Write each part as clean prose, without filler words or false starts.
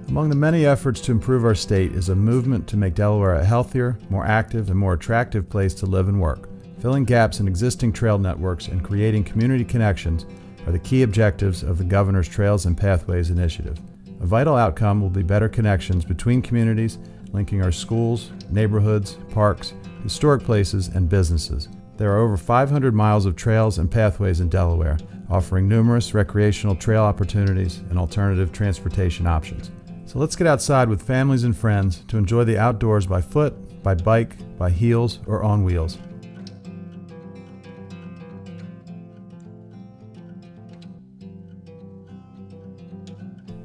Among the many efforts to improve our state is a movement to make Delaware a healthier, more active, and more attractive place to live and work. Filling gaps in existing trail networks and creating community connections are the key objectives of the Governor's Trails and Pathways initiative. A vital outcome will be better connections between communities, linking our schools, neighborhoods, parks, historic places, and businesses. There are over 500 miles of trails and pathways in Delaware, offering numerous recreational trail opportunities and alternative transportation options. So let's get outside with families and friends to enjoy the outdoors by foot, by bike, by heels, or on wheels.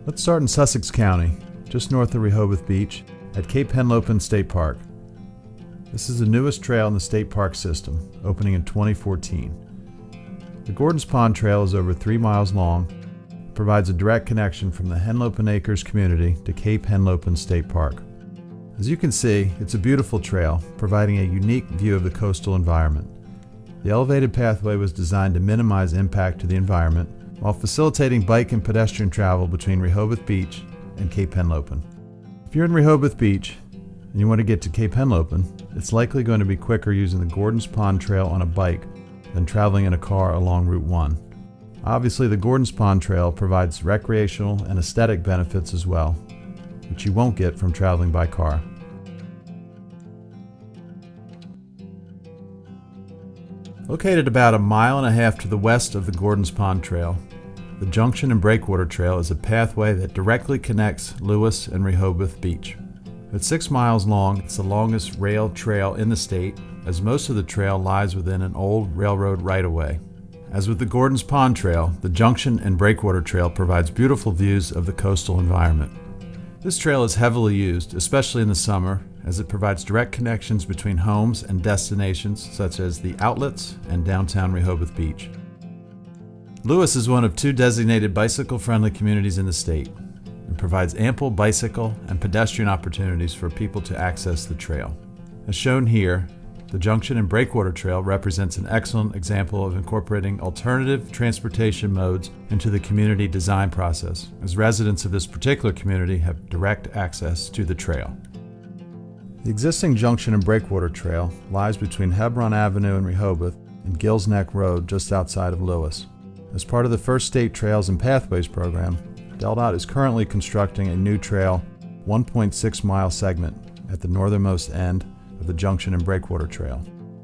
Let's start in Sussex County, just north of Rehoboth Beach, at Cape Henlopen State Park. This is the newest trail in the state park system, opening in 2014. The Gordon's Pond Trail is over 3 miles long, provides a direct connection from the Henlopen Acres community to Cape Henlopen State Park. As you can see, it's a beautiful trail, providing a unique view of the coastal environment. The elevated pathway was designed to minimize impact to the environment while facilitating bike and pedestrian travel between Rehoboth Beach and Cape Henlopen. If you're in Rehoboth Beach and you want to get to Cape Henlopen, it's likely going to be quicker using the Gordon's Pond Trail on a bike than traveling in a car along Route 1. Obviously, the Gordon's Pond Trail provides recreational and aesthetic benefits as well, which you won't get from traveling by car. Located about 1.5 miles to the west of the Gordon's Pond Trail, the Junction and Breakwater Trail is a pathway that directly connects Lewis and Rehoboth Beach. At 6 miles long, it's the longest rail trail in the state, as most of the trail lies within an old railroad right-of-way. As with the Gordon's Pond Trail, the Junction and Breakwater Trail provides beautiful views of the coastal environment. This trail is heavily used, especially in the summer, as it provides direct connections between homes and destinations such as the Outlets and downtown Rehoboth Beach. Lewis is one of 2 designated bicycle-friendly communities in the state and provides ample bicycle and pedestrian opportunities for people to access the trail. As shown here, the Junction and Breakwater Trail represents an excellent example of incorporating alternative transportation modes into the community design process, as residents of this particular community have direct access to the trail. The existing Junction and Breakwater Trail lies between Hebron Avenue in Rehoboth and Gills Neck Road just outside of Lewis. As part of the First State Trails and Pathways program, DelDOT is currently constructing a new trail 1.6 mile segment at the northernmost end of the Junction and Breakwater Trail.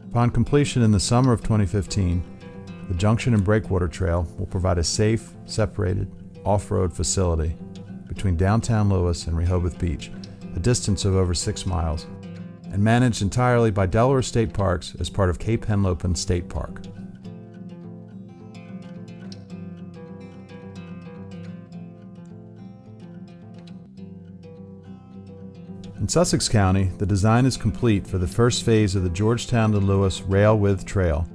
Upon completion in the summer of 2015, the Junction and Breakwater Trail will provide a safe, separated, off-road facility between downtown Lewis and Rehoboth Beach, a distance of over 6 miles, and managed entirely by Delaware State Parks as part of Cape Henlopen State Park. In Sussex County, the design is complete for the first phase of the Georgetown to Lewis Rail Width Trail,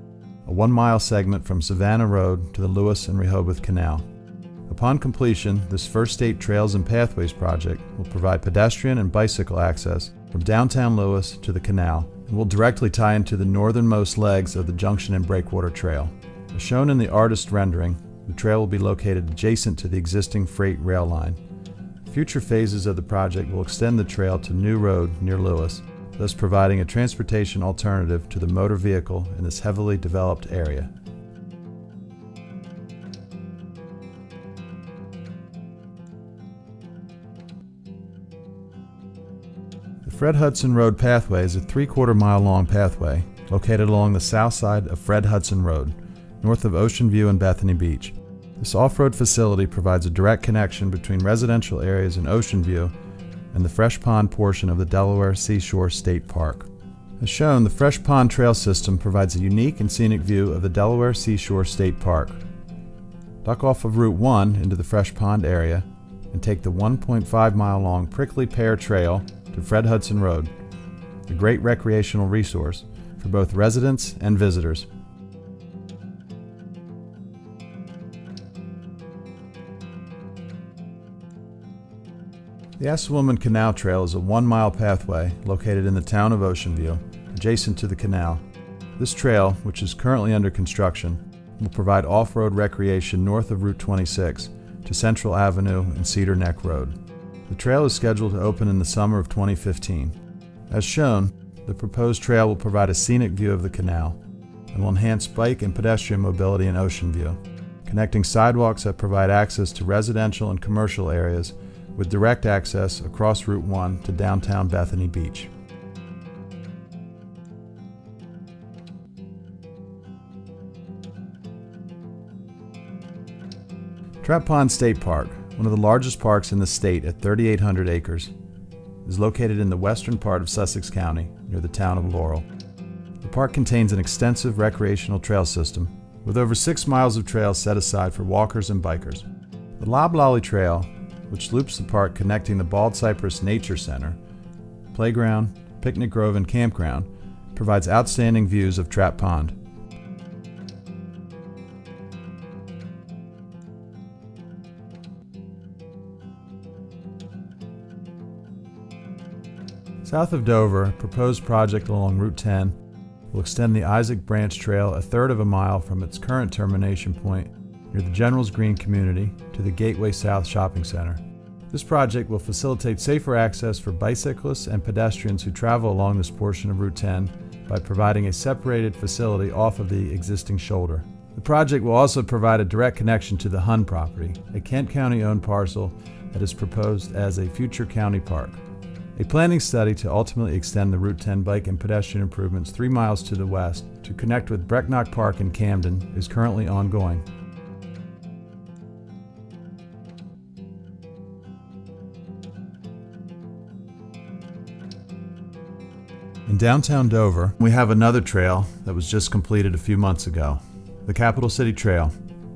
a 1 mile segment from Savannah Road to the Lewis and Rehoboth Canal. Upon completion, this First State Trails and Pathways project will provide pedestrian and bicycle access from downtown Lewis to the canal and will directly tie into the northernmost legs of the Junction and Breakwater Trail. As shown in the artist rendering, the trail will be located adjacent to the existing freight rail line. Future phases of the project will extend the trail to New Road near Lewis, thus providing a transportation alternative to the motor vehicle in this heavily developed area. The Fred Hudson Road Pathway is a 3/4 mile long pathway located along the south side of Fred Hudson Road, north of Ocean View and Bethany Beach. This off-road facility provides a direct connection between residential areas in Ocean View and the Fresh Pond portion of the Delaware Seashore State Park. As shown, the Fresh Pond Trail system provides a unique and scenic view of the Delaware Seashore State Park. Duck off of Route 1 into the Fresh Pond area and take the 1.5 mile long Prickly Pear Trail to Fred Hudson Road, a great recreational resource for both residents and visitors. The Assawoman Canal Trail is a 1 mile pathway located in the town of Ocean View, adjacent to the canal. This trail, which is currently under construction, will provide off-road recreation north of Route 26 to Central Avenue and Cedar Neck Road. The trail is scheduled to open in the summer of 2015. As shown, the proposed trail will provide a scenic view of the canal and will enhance bike and pedestrian mobility in Ocean View, connecting sidewalks that provide access to residential and commercial areas with direct access across Route 1 to downtown Bethany Beach. Trap Pond State Park, one of the largest parks in the state at 3,800 acres, is located in the western part of Sussex County, near the town of Laurel. The park contains an extensive recreational trail system, with over 6 miles of trails set aside for walkers and bikers. The Loblolly Trail, which loops the park connecting the Bald Cypress Nature Center, playground, picnic grove, and campground, provides outstanding views of Trap Pond. South of Dover, a proposed project along Route 10 will extend the Isaac Branch Trail a third of a mile from its current termination point near the General's Green community to the Gateway South Shopping Center. This project will facilitate safer access for bicyclists and pedestrians who travel along this portion of Route 10 by providing a separated facility off of the existing shoulder. The project will also provide a direct connection to the Hun property, a Kent County-owned parcel that is proposed as a future county park. A planning study to ultimately extend the Route 10 bike and pedestrian improvements 3 miles to the west to connect with Brecknock Park in Camden is currently ongoing. In downtown Dover, we have another trail that was just completed a few months ago, the Capital City Trail.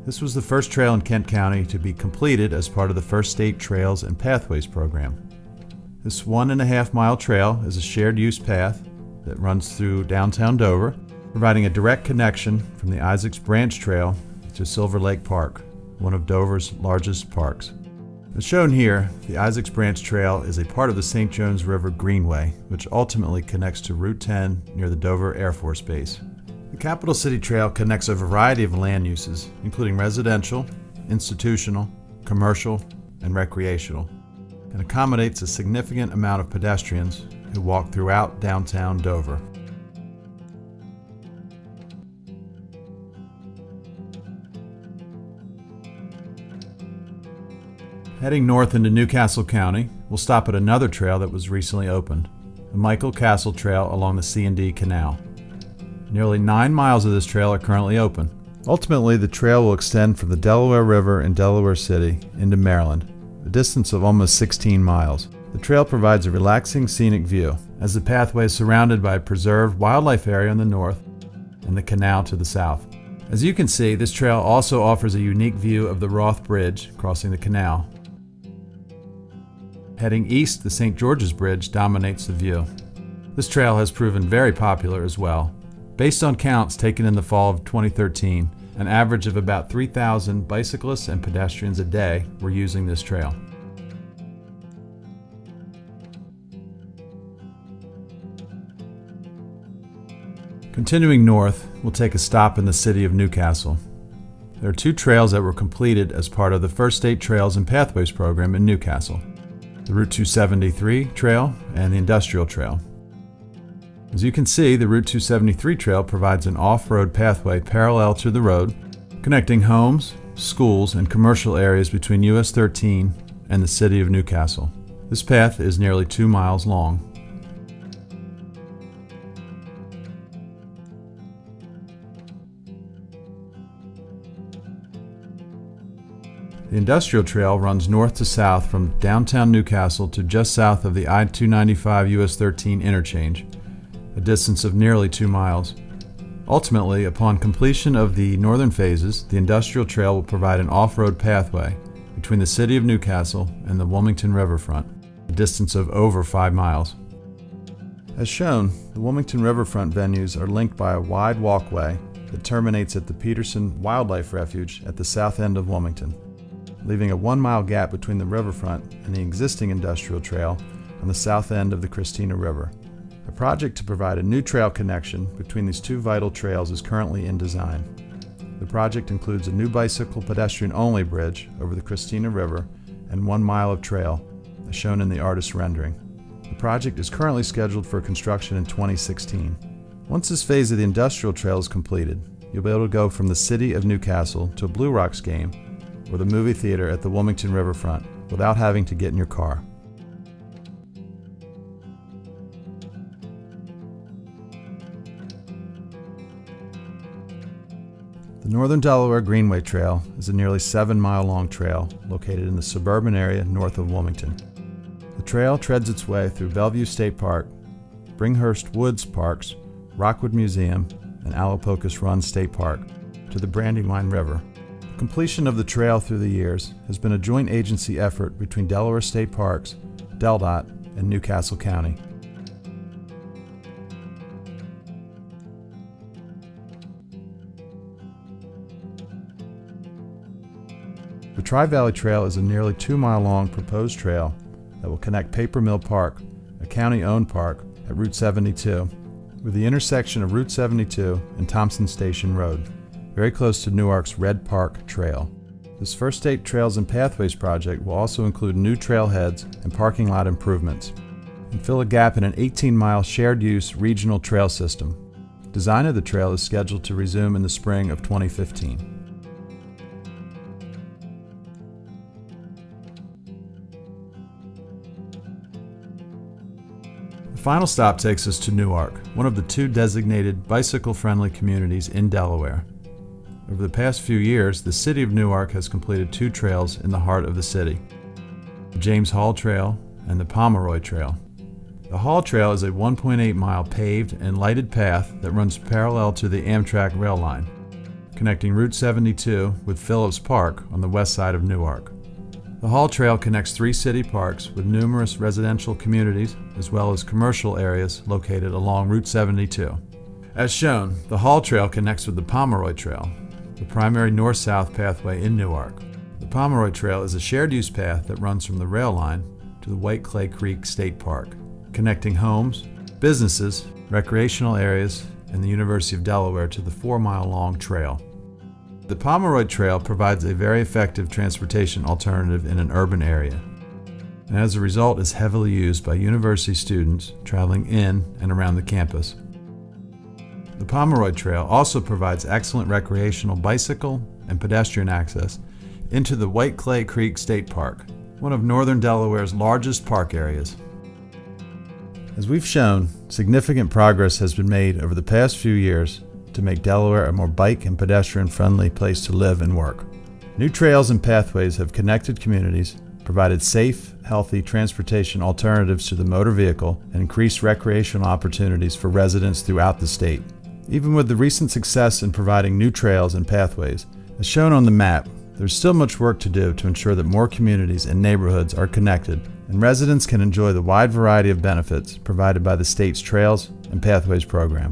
This was the first trail in Kent County to be completed as part of the First State Trails and Pathways program. This 1.5 mile trail is a shared use path that runs through downtown Dover, providing a direct connection from the Isaacs Branch Trail to Silver Lake Park, one of Dover's largest parks. As shown here, the Isaacs Branch Trail is a part of the St. Jones River Greenway, which ultimately connects to Route 10 near the Dover Air Force Base. The Capital City Trail connects a variety of land uses, including residential, institutional, commercial, and recreational, and accommodates a significant amount of pedestrians who walk throughout downtown Dover. Heading north into Newcastle County, we'll stop at another trail that was recently opened, the Michael Castle Trail along the C&D Canal. Nearly 9 miles of this trail are currently open. Ultimately, the trail will extend from the Delaware River in Delaware City into Maryland, a distance of almost 16 miles. The trail provides a relaxing scenic view, as the pathway is surrounded by a preserved wildlife area in the north and the canal to the south. As you can see, this trail also offers a unique view of the Roth Bridge crossing the canal. Heading east, the St. George's Bridge dominates the view. This trail has proven very popular as well. Based on counts taken in the fall of 2013, an average of about 3,000 bicyclists and pedestrians a day were using this trail. Continuing north, we'll take a stop in the city of Newcastle. There are 2 trails that were completed as part of the First State Trails and Pathways program in Newcastle, the Route 273 Trail and the Industrial Trail. As you can see, the Route 273 trail provides an off-road pathway parallel to the road, connecting homes, schools, and commercial areas between US 13 and the city of Newcastle. This path is nearly 2 miles long. The Industrial Trail runs north to south from downtown Newcastle to just south of the I-295 US 13 interchange, a distance of nearly 2 miles. Ultimately, upon completion of the northern phases, the Industrial Trail will provide an off-road pathway between the city of Newcastle and the Wilmington riverfront, a distance of over 5 miles. As shown, the Wilmington riverfront venues are linked by a wide walkway that terminates at the Peterson Wildlife Refuge at the south end of Wilmington, leaving a 1 mile gap between the riverfront and the existing Industrial Trail on the south end of the Christina River. A project to provide a new trail connection between these 2 vital trails is currently in design. The project includes a new bicycle pedestrian-only bridge over the Christina River and 1 mile of trail, as shown in the artist's rendering. The project is currently scheduled for construction in 2016. Once this phase of the industrial trail is completed, you'll be able to go from the city of Newcastle to a Blue Rocks game or the movie theater at the Wilmington riverfront without having to get in your car. The Northern Delaware Greenway Trail is a nearly 7-mile-long trail located in the suburban area north of Wilmington. The trail treads its way through Bellevue State Park, Bringhurst Woods Parks, Rockwood Museum, and Allapocus Run State Park to the Brandywine River. Completion of the trail through the years has been a joint agency effort between Delaware State Parks, DelDOT, and Newcastle County. The Tri-Valley Trail is a nearly 2-mile-long proposed trail that will connect Paper Mill Park, a county-owned park, at Route 72, with the intersection of Route 72 and Thompson Station Road, very close to Newark's Red Park Trail. This first state Trails and Pathways project will also include new trailheads and parking lot improvements, and fill a gap in an 18-mile shared-use regional trail system. Design of the trail is scheduled to resume in the spring of 2015. The final stop takes us to Newark, one of the 2 designated bicycle-friendly communities in Delaware. Over the past few years, the city of Newark has completed 2 trails in the heart of the city, the James Hall Trail and the Pomeroy Trail. The Hall Trail is a 1.8-mile paved and lighted path that runs parallel to the Amtrak rail line, connecting Route 72 with Phillips Park on the west side of Newark. The Hall Trail connects 3 city parks with numerous residential communities as well as commercial areas located along Route 72. As shown, the Hall Trail connects with the Pomeroy Trail, the primary north-south pathway in Newark. The Pomeroy Trail is a shared-use path that runs from the rail line to the White Clay Creek State Park, connecting homes, businesses, recreational areas, and the University of Delaware to the 4-mile-long trail. The Pomeroy Trail provides a very effective transportation alternative in an urban area, and as a result is heavily used by university students traveling in and around the campus. The Pomeroy Trail also provides excellent recreational bicycle and pedestrian access into the White Clay Creek State Park, one of northern Delaware's largest park areas. As we've shown, significant progress has been made over the past few years to make Delaware a more bike and pedestrian-friendly place to live and work. New trails and pathways have connected communities, provided safe, healthy transportation alternatives to the motor vehicle, and increased recreational opportunities for residents throughout the state. Even with the recent success in providing new trails and pathways, as shown on the map, there's still much work to do to ensure that more communities and neighborhoods are connected, and residents can enjoy the wide variety of benefits provided by the state's Trails and Pathways program.